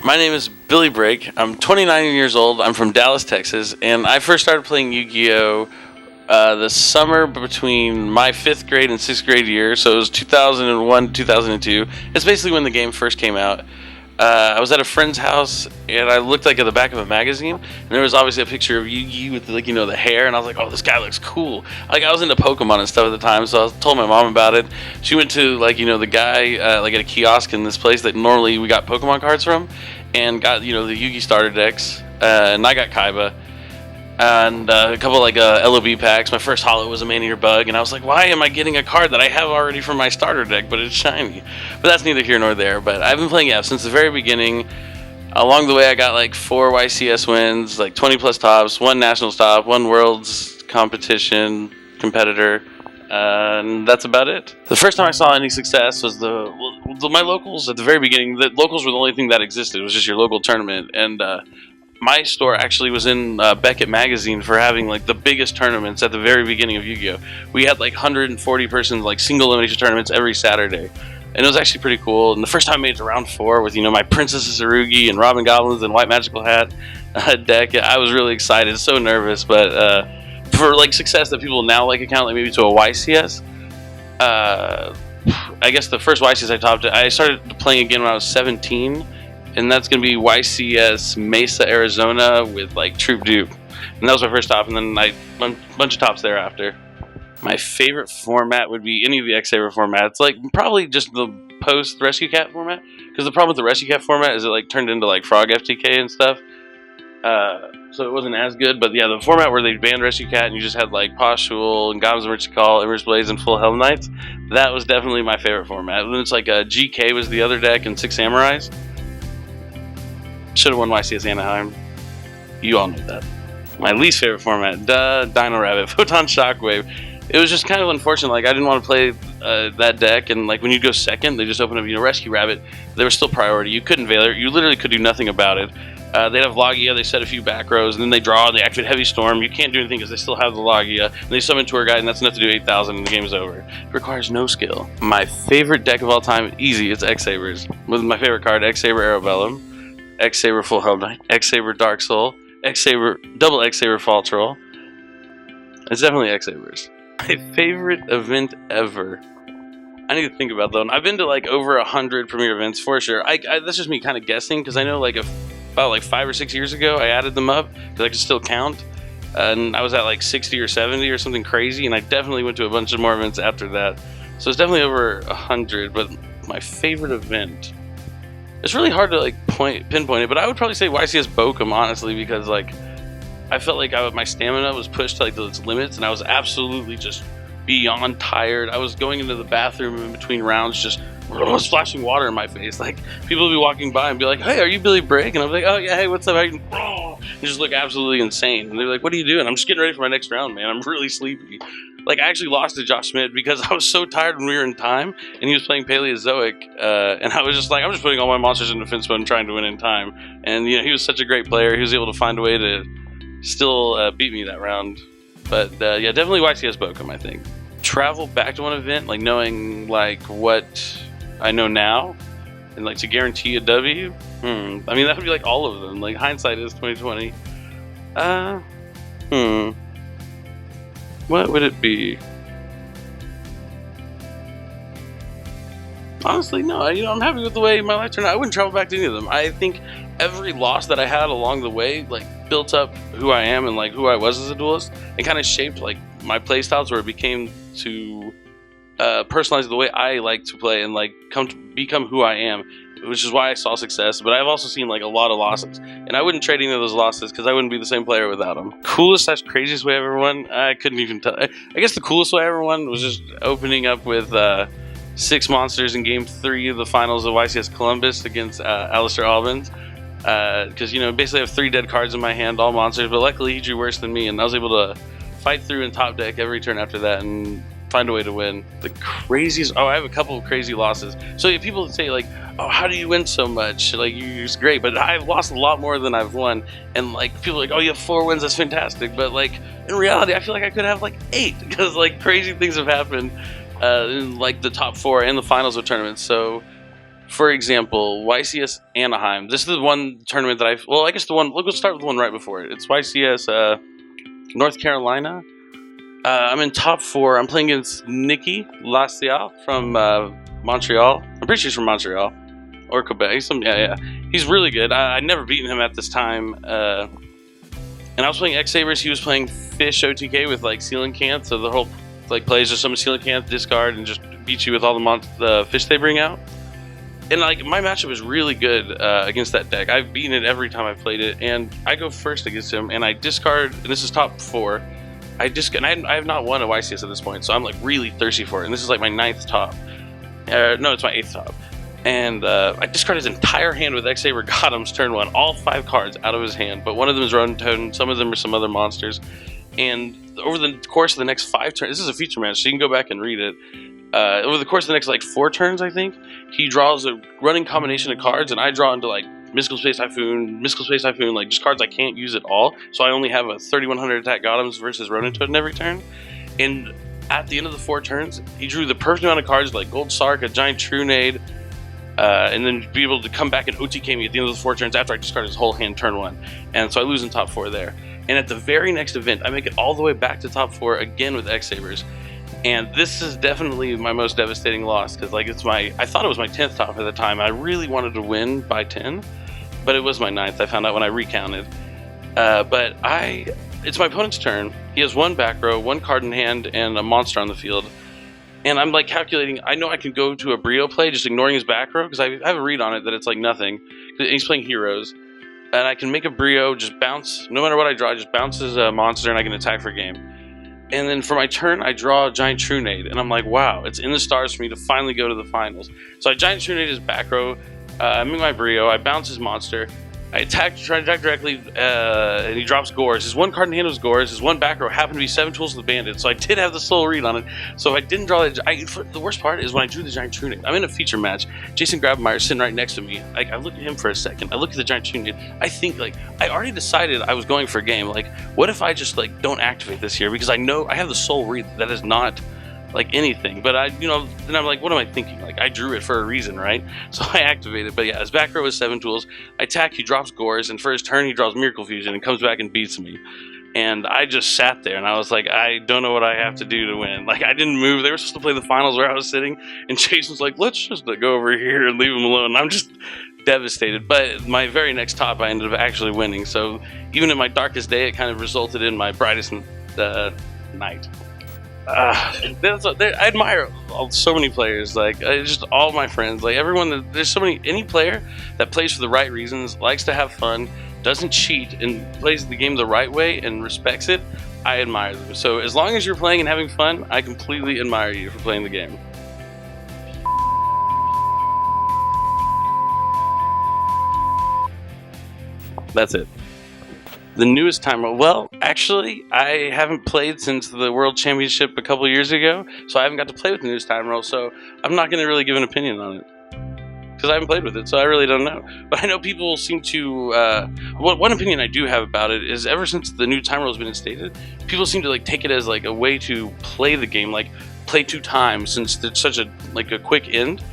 My name is Billy Brake. I'm 29 years old. I'm from Dallas, Texas, and I first started playing Yu-Gi-Oh! The summer between my 5th grade and 6th grade year, so it was 2001 2002. It's basically when the game first came out. I was at a friend's house, and I looked at the back of a magazine, and there was obviously a picture of Yu-Gi with the hair, and I was like, oh, this guy looks cool. I was into Pokemon and stuff at the time, so I told my mom about it. She went to the guy at a kiosk in this place that normally we got Pokemon cards from, and got the Yu-Gi starter decks, and I got Kaiba. And a couple LOB packs. My first holo was a Man-Eater Bug, and I was like, why am I getting a card that I have already from my starter deck, but it's shiny? But that's neither here nor there. But I've been playing since the very beginning. Along the way, I got 4 YCS wins, 20 plus tops, 1 national top, 1 world's competition competitor, and that's about it. The first time I saw any success was my locals at the very beginning. The locals were the only thing that existed. It was just your local tournament, and my store actually was in Beckett magazine for having the biggest tournaments at the very beginning of Yu-Gi-Oh! We had 140 person single elimination tournaments every Saturday, and it was actually pretty cool. And the first time I made it to round 4 with my Princess Tsurugi and Robin Goblins and White Magical Hat deck, I was really excited, so nervous. But for success that people now account maybe to a YCS, I guess the first YCS I topped, I started playing again when I was 17. And that's going to be YCS Mesa, Arizona with Troop Dupe. And that was my first top, and then a bunch of tops thereafter. My favorite format would be any of the X-Saber formats. Probably just the post-Rescue Cat format. Because the problem with the Rescue Cat format is it turned into Frog FTK and stuff. So it wasn't as good. But yeah, the format where they banned Rescue Cat and you just had Poshul and Goblins of Rich Call, Ember's Blaze, and Full Hell Knights. That was definitely my favorite format. And it's GK was the other deck and 6 Samurais. Should have won YCS Anaheim. You all know that. My least favorite format, Dino Rabbit, Photon Shockwave. It was just kind of unfortunate. I didn't want to play that deck, and when you go second, they just open up, Rescue Rabbit. There was still priority. You couldn't Veiler. You literally could do nothing about it. They'd have Logia. They set a few back rows, and then they draw. And they activate Heavy Storm. You can't do anything because they still have the Logia. And they summon Tour Guide, and that's enough to do 8,000, and the game is over. It requires no skill. My favorite deck of all time, easy. It's X-Sabers. With my favorite card, X-Saber Arabellum. X-Saber Full Hell Knight, X-Saber Dark Soul, X-Saber Double X-Saber Fall Troll. It's definitely X-Sabers. My favorite event ever. I need to think about that one. I've been to over 100 premiere events for sure. That's just me kind of guessing because I know about 5 or 6 years ago I added them up because I could still count, and I was at 60 or 70 or something crazy, and I definitely went to a bunch of more events after that. So it's definitely over 100. But my favorite event. It's really hard to pinpoint it, but I would probably say YCS Bochum, honestly, because I felt my stamina was pushed to its limits, and I was absolutely just beyond tired. I was going into the bathroom in between rounds, just splashing water in my face. People would be walking by and be like, "Hey, are you Billy Brake?" And I'm like, "Oh yeah, hey, what's up?" And just look absolutely insane. And they're like, "What are you doing?" I'm just getting ready for my next round, man. I'm really sleepy. I actually lost to Josh Schmidt because I was so tired when we were in time, and he was playing Paleozoic, and I was just I'm just putting all my monsters in defense mode and trying to win in time. And he was such a great player. He was able to find a way to still beat me that round. But yeah, definitely YCS Bochum, I think. Travel back to one event, knowing what I know now, and to guarantee a W. I mean, that would be all of them. Hindsight is 2020. What would it be? Honestly, no. I'm happy with the way my life turned out. I wouldn't travel back to any of them. I think every loss that I had along the way, built up who I am and who I was as a duelist, and kind of shaped my play styles, where it became to personalize the way I like to play and come to become who I am, which is why I saw success. But I've also seen a lot of losses, and I wouldn't trade any of those losses because I wouldn't be the same player without them. Coolest / craziest way I ever won? I couldn't even tell. I guess the coolest way I ever won was just opening up with 6 monsters in Game 3 of the finals of YCS Columbus against Alistair Albans. Because basically I have 3 dead cards in my hand, all monsters, but luckily he drew worse than me, and I was able to fight through and top deck every turn after that and find a way to win. The craziest, I have a couple of crazy losses. So people say oh, how do you win so much? You're just great, but I've lost a lot more than I've won. And people are oh, you have 4 wins, that's fantastic. But in reality, I feel I could have 8 because crazy things have happened in the top 4 and the finals of tournaments. So For example, YCS Anaheim. This is the one tournament that I guess the one. Let's start with the one right before it. It's YCS North Carolina. I'm in top 4. I'm playing against Nicky Lacial from Montreal. I'm pretty sure he's from Montreal or Quebec. He's really good. I'd never beaten him at this time. And I was playing X Sabers. He was playing Fish OTK with like Sealant Canth. So the whole like plays just some Sealant Canth, discard, and just beat you with all the fish they bring out. And like my matchup is really good against that deck. I've beaten it every time I've played it, and I go first against him, and I discard. And this is top 4. I have not won a YCS at this point, so I'm like really thirsty for it. And this is like my 9th top. No, it's my 8th top. And I discard his entire hand with X Saber Gothams turn 1, all 5 cards out of his hand. But one of them is Rodent Totem, some of them are some other monsters. And over the course of the next 5 turns, this is a feature match, so you can go back and read it. Over the course of the next like 4 turns, I think, he draws a running combination of cards, and I draw into like Mystical Space Typhoon, like just cards I can't use at all. So I only have a 3100 attack Gothams versus Rodent Totem every turn. And at the end of the 4 turns, he drew the perfect amount of cards like Gold Sark, a giant Trunade, and then be able to come back and OTK me at the end of the 4 turns after I discard his whole hand turn 1. And so I lose in top 4 there. And at the very next event, I make it all the way back to top 4 again with X Sabers. And this is definitely my most devastating loss, because like I thought it was my 10th top at the time. I really wanted to win by 10, but it was my 9th. I found out when I recounted. It's my opponent's turn. He has 1 back row, 1 card in hand, and a monster on the field. And I'm like calculating, I know I can go to a Brio play, just ignoring his back row, because I have a read on it that it's like nothing. He's playing heroes. And I can make a Brio, just bounce, no matter what I draw, just bounces a monster, and I can attack for game. And then for my turn, I draw a giant Trunade, and I'm like, wow, it's in the stars for me to finally go to the finals. So I giant Trunade his back row, I make my Brio, I bounce his monster, I try to attack directly, and he drops Gores. His 1 card in hand was Gores. His 1 back row happened to be 7 Tools of the Bandit, so I did have the soul read on it. So I didn't draw it. The worst part is when I drew the giant Trunade. I'm in a feature match. Jason Grabmeyer sitting right next to me. I look at him for a second. I look at the giant Trunade. I think like I already decided I was going for a game. Like, what if I just like don't activate this here, because I know I have the soul read that is not like anything, but then I'm like, what am I thinking? Like, I drew it for a reason, right? So I activate it. But yeah, his back row is 7 tools. I attack, he drops Gores, and for his turn he draws Miracle Fusion and comes back and beats me. And I just sat there and I was like, I don't know what I have to do to win. Like, I didn't move. They were supposed to play the finals where I was sitting, and Jason's like, let's just go over here and leave him alone. And I'm just devastated. But my very next top, I ended up actually winning. So even in my darkest day, it kind of resulted in my brightest night. I admire so many players, like just all my friends, like everyone. There's so many. Any player that plays for the right reasons, likes to have fun, doesn't cheat, and plays the game the right way and respects it, I admire them. So as long as you're playing and having fun, I completely admire you for playing the game. That's it. The newest timer. Well, actually, I haven't played since the World Championship a couple years ago, so I haven't got to play with the newest time roll, so I'm not going to really give an opinion on it, because I haven't played with it, so I really don't know. But I know people seem to, one opinion I do have about it is ever since the new time roll has been instated, people seem to like take it as like a way to play the game, like play 2 times, since it's such a quick end.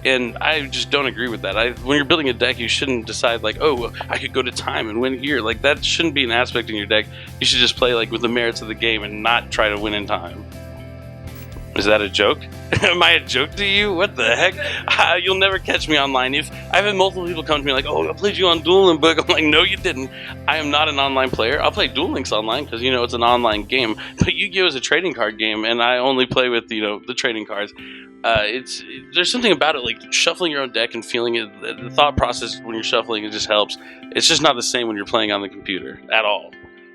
And I just don't agree with that. When you're building a deck, you shouldn't decide like, oh, I could go to time and win here. Like, that shouldn't be an aspect in your deck. You should just play like with the merits of the game and not try to win in time. Is that a joke? Am I a joke to you? What the heck? You'll never catch me online. I've had multiple people come to me like, oh, I played you on Duel Link. I'm like, no, you didn't. I am not an online player. I'll play Duel Links online because, it's an online game. But Yu-Gi-Oh! Is a trading card game, and I only play with, the trading cards. There's something about it, like shuffling your own deck and feeling it. The thought process when you're shuffling, it just helps. It's just not the same when you're playing on the computer at all.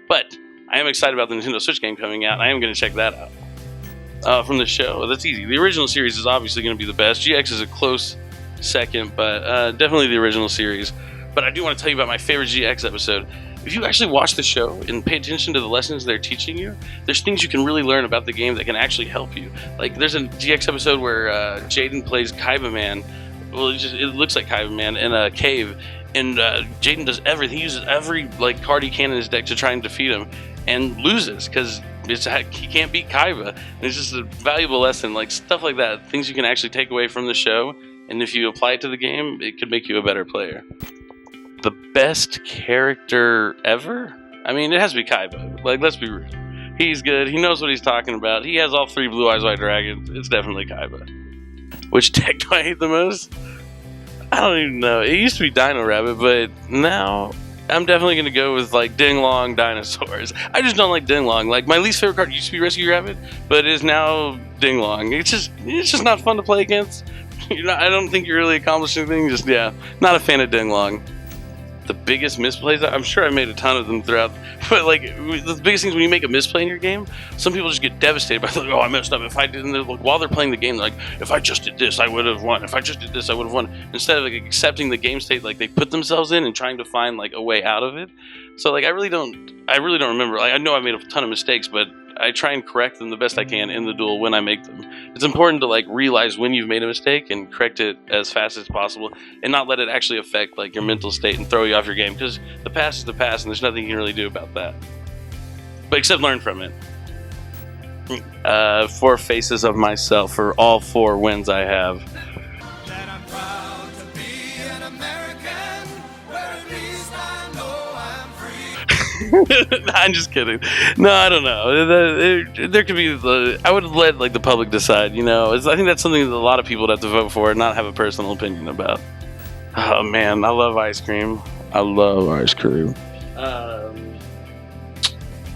But I am excited about the Nintendo Switch game coming out, and I am going to check that out. From the show, that's easy. The original series is obviously going to be the best. GX is a close second, but definitely the original series. But I do want to tell you about my favorite GX episode. If you actually watch the show and pay attention to the lessons they're teaching you, there's things you can really learn about the game that can actually help you. Like, there's a GX episode where Jaden plays Kaiba Man. Well, it looks like Kaiba Man in a cave, and Jaden does everything. He uses every card he can in his deck to try and defeat him, and loses because he can't beat Kaiba. And it's just a valuable lesson, like stuff like that, things you can actually take away from the show and if you apply it to the game, it could make you a better player. The best character ever? I mean, it has to be Kaiba. Like, let's be real. He's good. He knows what he's talking about. He has all 3 Blue Eyes White Dragons. It's definitely Kaiba. Which deck do I hate the most? I don't even know. It used to be Dino Rabbit, but now I'm definitely going to go with, like, Ding Long Dinosaurs. I just don't like Ding Long. Like, my least favorite card used to be Rescue Rabbit, but it is now Ding Long. It's just not fun to play against. I don't think you're really accomplishing anything. Not a fan of Ding Long. The biggest misplays, I'm sure I made a ton of them throughout, but like the biggest things when you make a misplay in your game, some people just get devastated by like, oh, I messed up. If I didn't, like, while they're playing the game, they're like, if I just did this, I would have won. If I just did this, I would have won. Instead of like accepting the game state, like they put themselves in and trying to find like a way out of it. So like I really don't remember. Like I know I made a ton of mistakes, but I try and correct them the best I can in the duel when I make them. It's important to like realize when you've made a mistake and correct it as fast as possible, and not let it actually affect like your mental state and throw you off your game, because the past is the past and there's nothing you can really do about that. But except learn from it. 4 faces of myself for all 4 wins I have. That I'm proud to be an American, where at least I know I'm free. I'm just kidding. No, I don't know. There could be. I would let like the public decide. You know, I think that's something that a lot of people would have to vote for and not have a personal opinion about. Oh man, I love ice cream. I love ice cream.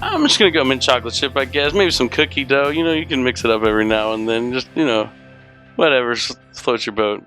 I'm just gonna go mint chocolate chip, I guess. Maybe some cookie dough. You know, you can mix it up every now and then. Just whatever, float your boat.